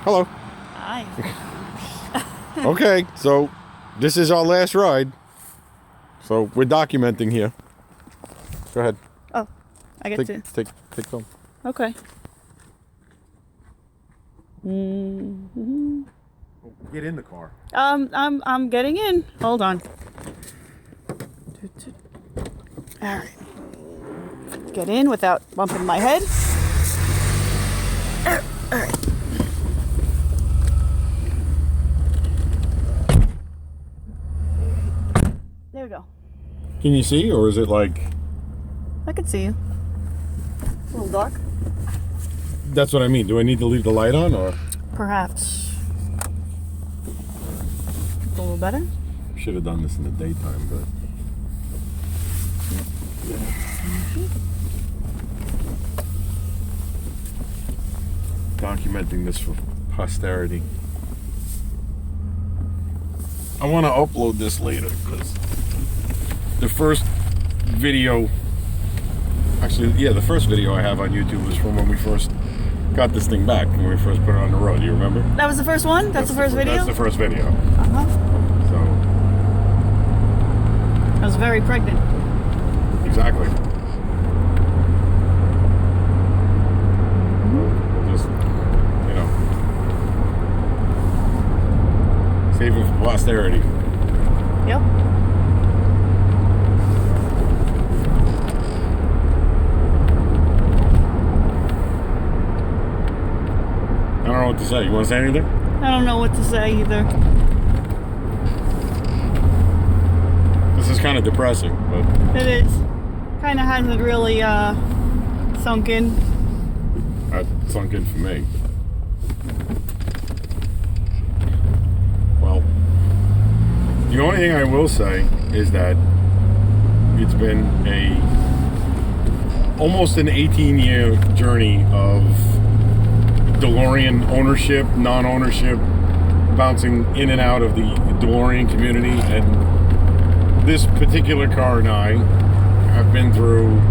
Hello. Hi. Okay, so this is our last ride. So we're documenting here. Go ahead. Oh, I get to. Take film. Okay. Mm-hmm. Get in the car. I'm getting in. Hold on. All right. Get in without bumping my head. All right. There we go. Can you see, or is it like? I can see you. A little dark. That's what I mean. Do I need to leave the light on, or? Perhaps. A little better? Should have done this in the daytime, but. Documenting this for posterity. I want to upload this later because the first video, the first video I have on YouTube was from when we first got this thing back, when we first put it on the road. Do you remember? That was the first one? That's the first video? That's the first video. Uh-huh. So. I was very pregnant. Exactly. Just, save it for posterity. Yep. I don't know what to say. You want to say anything? I don't know what to say either. This is kind of depressing, but... It is. Kind of hasn't really sunk in. Sunk in for me. Well, the only thing I will say is that it's been almost an 18-year journey of DeLorean ownership, non-ownership, bouncing in and out of the DeLorean community, and this particular car and I have been through,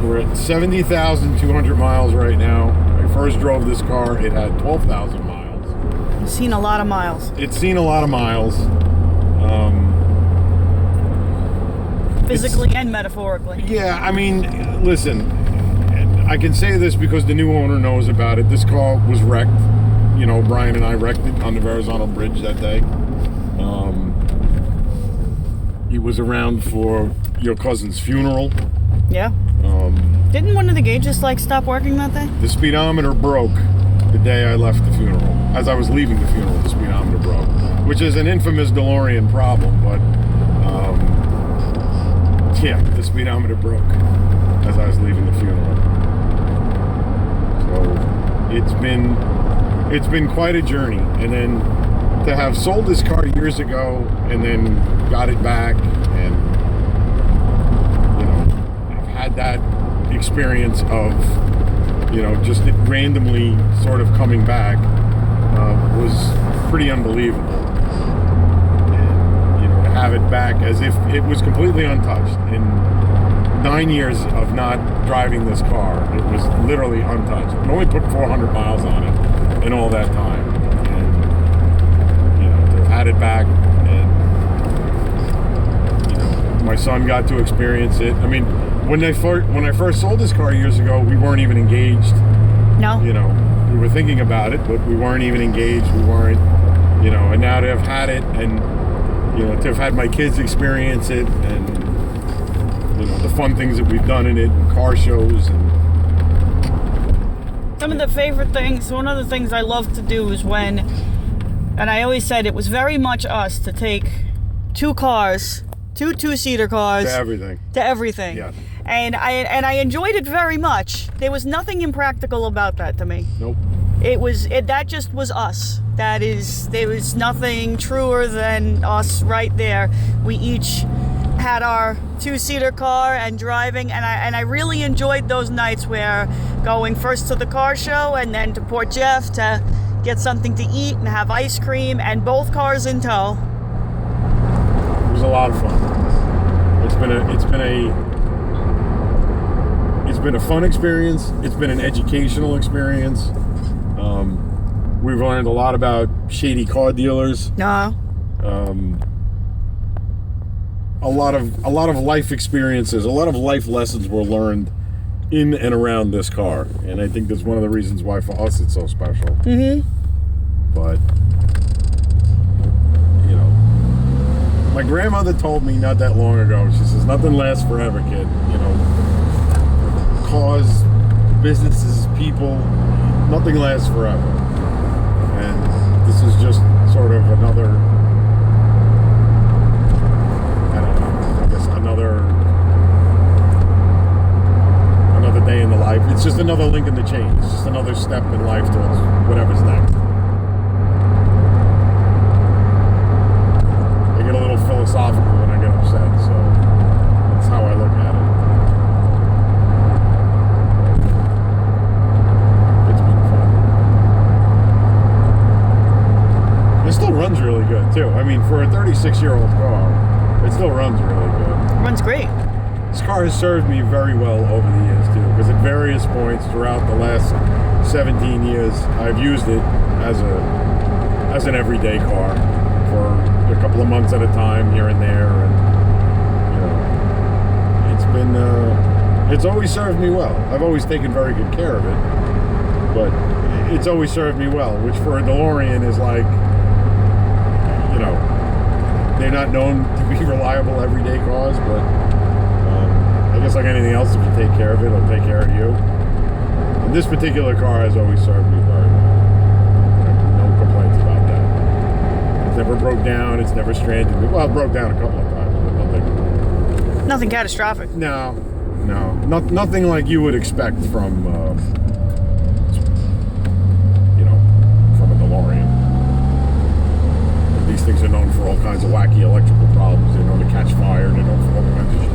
we're at 70,200 miles right now. I first drove this car, it had 12,000 miles. You've seen a lot of miles. It's seen a lot of miles. Physically and metaphorically. Yeah, I mean, listen, I can say this because the new owner knows about it. This car was wrecked. Brian and I wrecked it on the Verrazano Bridge that day. He was around for your cousin's funeral. Yeah. Didn't one of the gauges stop working that day? The speedometer broke the day I left the funeral. As I was leaving the funeral, the speedometer broke, which is an infamous DeLorean problem, but the speedometer broke as I was leaving the funeral. So it's been quite a journey, and then to have sold this car years ago and then got it back, and I've had that experience of just it randomly sort of coming back was pretty unbelievable. And to have it back as if it was completely untouced. In 9 years of not driving this car, it was literally untouched. It only put 400 miles on it in all that time. Had it back, and my son got to experience it. I mean, when I first sold this car years ago, we weren't even engaged. No. We were thinking about it, but we weren't even engaged. We weren't, and now to have had it, and to have had my kids experience it, and the fun things that we've done in it, and car shows, and some of the favorite things. One of the things I love to do is and I always said it was very much us to take two two-seater cars to everything. Yeah. Yeah. And I enjoyed it very much. There was nothing impractical about that to me. Nope. That just was us. There was nothing truer than us right there. We each had our two-seater car and driving, and I really enjoyed those nights where going first to the car show and then to Port Jeff to get something to eat and have ice cream, and both cars in tow. It was a lot of fun. It's been a fun experience. It's been an educational experience. We've learned a lot about shady car dealers. No. A lot of life experiences, a lot of life lessons were learned in and around this car, and I think that's one of the reasons why for us it's so special. Mm-hmm. But you know, my grandmother told me not that long ago. She says nothing lasts forever, kid. You know, cars, businesses, people, nothing lasts forever, and this is just sort of another. Another day in the life. It's just another link in the chain. It's just another step in life towards whatever's next. I get a little philosophical when I get upset, so that's how I look at it. It's been fun. It still runs really good too. I mean, for a 36-year-old car, it still runs really good. Runs great. This car has served me very well over the years too, because at various points throughout the last 17 years, I've used it as an everyday car for a couple of months at a time here and there, and you know, it's always served me well. I've always taken very good care of it, but it's always served me well, which for a DeLorean is like, you know, they're not known to be reliable everyday cars, but I guess like anything else, if you take care of it, it'll take care of you. And this particular car has always served me very well. No complaints about that. It's never broke down. It's never stranded me. Well, it broke down a couple of times, but nothing. Nothing catastrophic. No. Nothing like you would expect from, you know, from a DeLorean. These things are known for all kinds of wacky electrical problems. They're known to catch fire. They're known for all kinds of shit.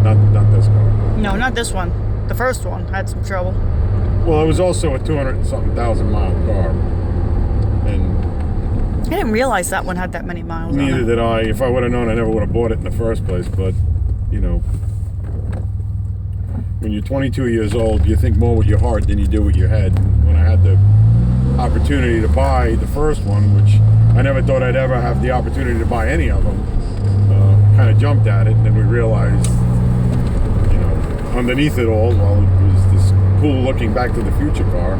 Not this car. No, not this one. The first one had some trouble. Well, it was also a 200-something thousand mile car, and I didn't realize that one had that many miles on it. neither did I. If I would have known, I never would have bought it in the first place. But you know, when you're 22 years old, you think more with your heart than you do with your head. And when I had the opportunity to buy the first one, which I never thought I'd ever have the opportunity to buy any of them, kind of jumped at it, and then we realized, underneath it all, while it was this cool looking Back to the Future car,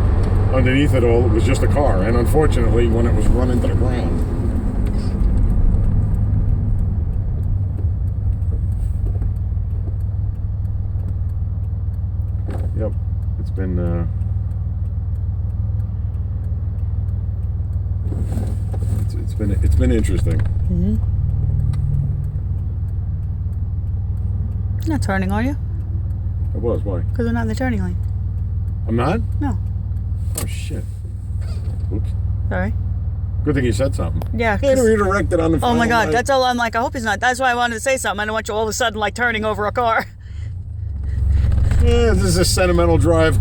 underneath it all, it was just a car. And unfortunately, when it was run into the ground, yep, it's been interesting. Mm-hmm. You're not turning, are you? I was. Why? Because we're not in the turning lane. I'm not? No. Oh, shit. Oops. Sorry. Good thing you said something. Yeah. Hey, redirected on the phone. Oh my God, that's all. I'm like, I hope he's not. That's why I wanted to say something. I don't want you all of a sudden like turning over a car. Yeah, this is a sentimental drive.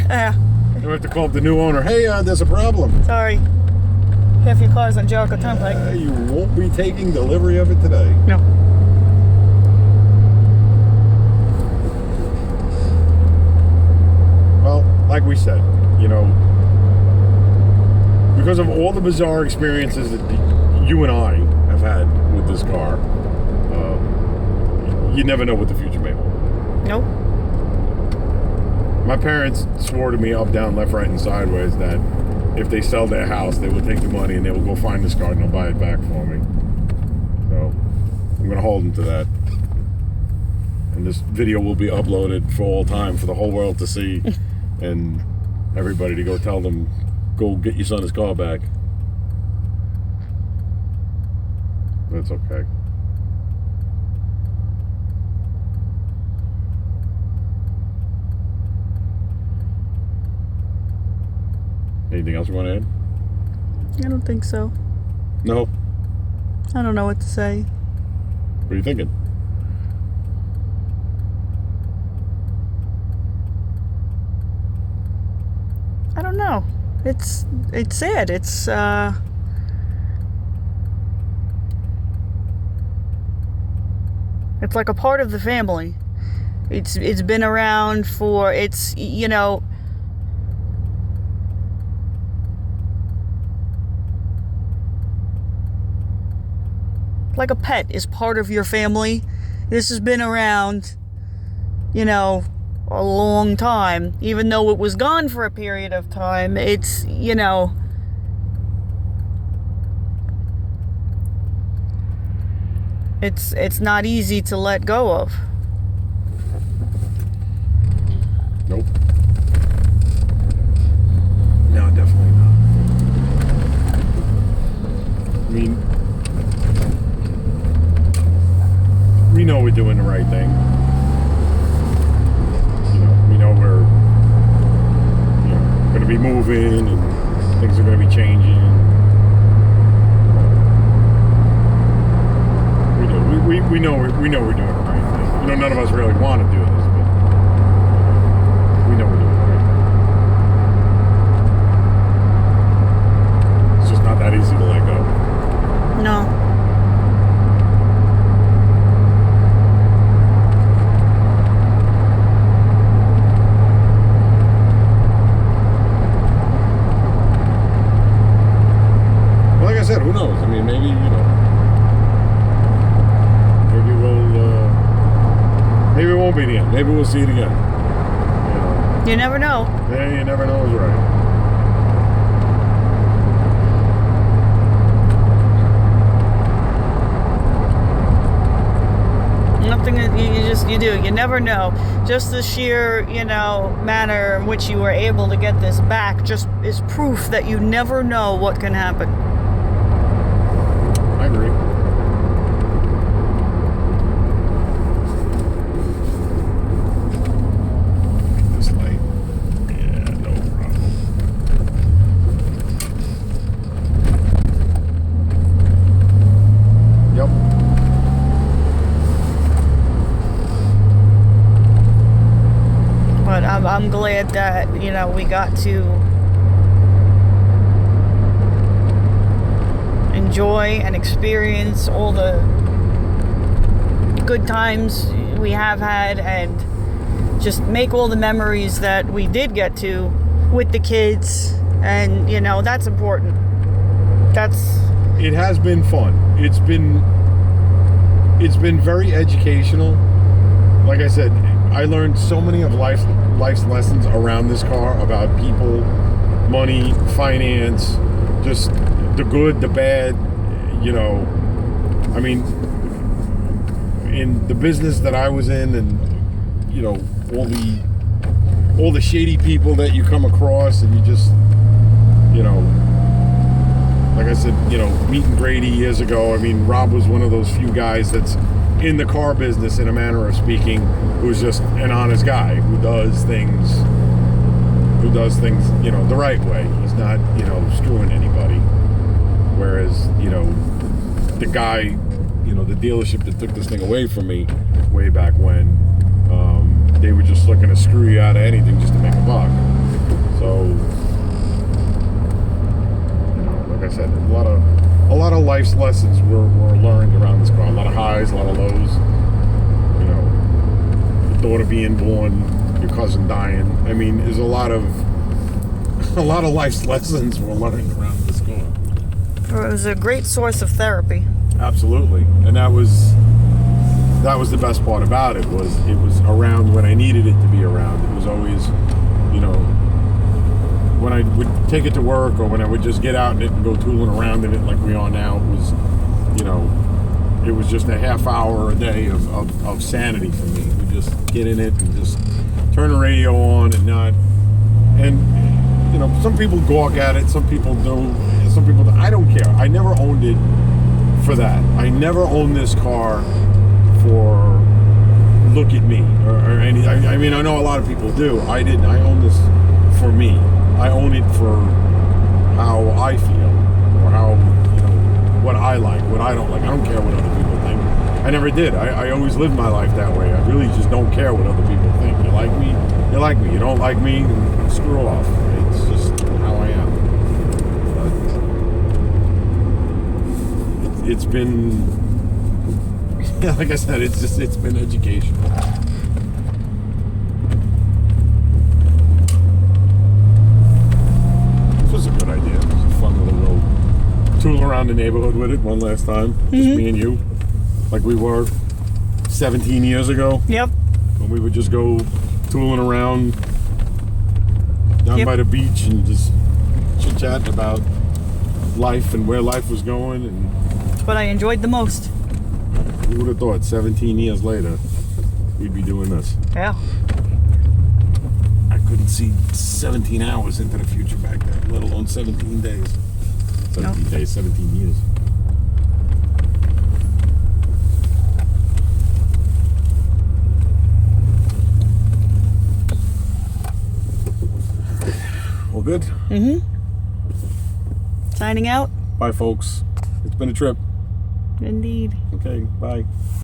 Yeah. You have to call up the new owner. Hey, there's a problem. Sorry. Half your car's on Jericho Turnpike. You won't be taking delivery of it today. No. Well, like we said, you know, because of all the bizarre experiences that you and I have had with this car, you never know what the future may hold. Nope. My parents swore to me up, down, left, right, and sideways that if they sell their house, they will take the money and they will go find this car and they'll buy it back for me. So I'm going to hold them to that. And this video will be uploaded for all time for the whole world to see, and everybody to go tell them, go get your son's car back. That's okay. Anything else you want to add? I don't think so. No? I don't know what to say. What are you thinking? I don't know. It's sad. It's like a part of the family. It's been around for, it's, you know, like a pet is part of your family. This has been around, you know, a long time. Even though it was gone for a period of time, it's, you know, it's not easy to let go of. Nope. No, definitely not. I mean, we know we're doing the right thing. You know, we know we're, you know, going to be moving and things are going to be changing. We know we're doing the right thing. You know, none of us really want to do this, but we know we're doing the right thing. It's just not that easy to let go. No. Well, like I said, who knows? I mean, maybe, you know, maybe it won't be the end. Maybe we'll see it again. You know. You never know. Yeah, you never know is right. Nothing you do. You never know. Just the sheer, you know, manner in which you were able to get this back just is proof that you never know what can happen. I agree. I'm glad that, you know, we got to enjoy and experience all the good times we have had and just make all the memories that we did get to with the kids. And, you know, that's important. It has been fun. It's been very educational. Like I said, I learned so many of life's lessons around this car about people, money, finance, just the good, the bad, you know. I mean, in the business that I was in, and, you know, all the shady people that you come across, and you just, you know, like I said, you know, meeting Grady years ago, I mean, Rob was one of those few guys that's in the car business, in a manner of speaking, who's just an honest guy who does things, you know, the right way. He's not, you know, screwing anybody. Whereas, you know, the guy, you know, the dealership that took this thing away from me way back when, they were just looking to screw you out of anything just to make a buck. So, you know, like I said, a lot of life's lessons were learned around this car. A lot of highs, a lot of lows. You know, your daughter being born, your cousin dying. I mean, there's a lot of life's lessons were learned around this car. It was a great source of therapy. Absolutely, and that was the best part about it. Was it was around when I needed it to be around. It was always, you know, when I would take it to work, or when I would just get out in it and go tooling around in it like we are now, it was, you know, it was just a half hour a day of sanity for me. We just get in it and just turn the radio on and not, and, you know, some people gawk at it, some people do, some people don't. I don't care. I never owned it for that. I never owned this car for look at me or any. I mean, I know a lot of people do. I didn't. I own this for me. I own it for how I feel, or how, you know, what I like, what I don't like. I don't care what other people think. I never did. I always lived my life that way. I really just don't care what other people think. You like me, you like me. You don't like me, screw off. It's just how I am. But it's been, yeah, like I said, it's been educational. This was a good idea. It was a fun little tool around the neighborhood with it one last time. Just me and you. like we were 17 years ago, Yep. when we would just go tooling around down Yep. by the beach and just chit-chat about life and where life was going. And It's what I enjoyed the most. who would have thought 17 years later we'd be doing this? Yeah. I couldn't see 17 hours into the future back then, let alone 17 days. 17 days, 17 years. Well, good. Mm-hmm. Signing out. Bye, folks. It's been a trip. Indeed. Okay, bye.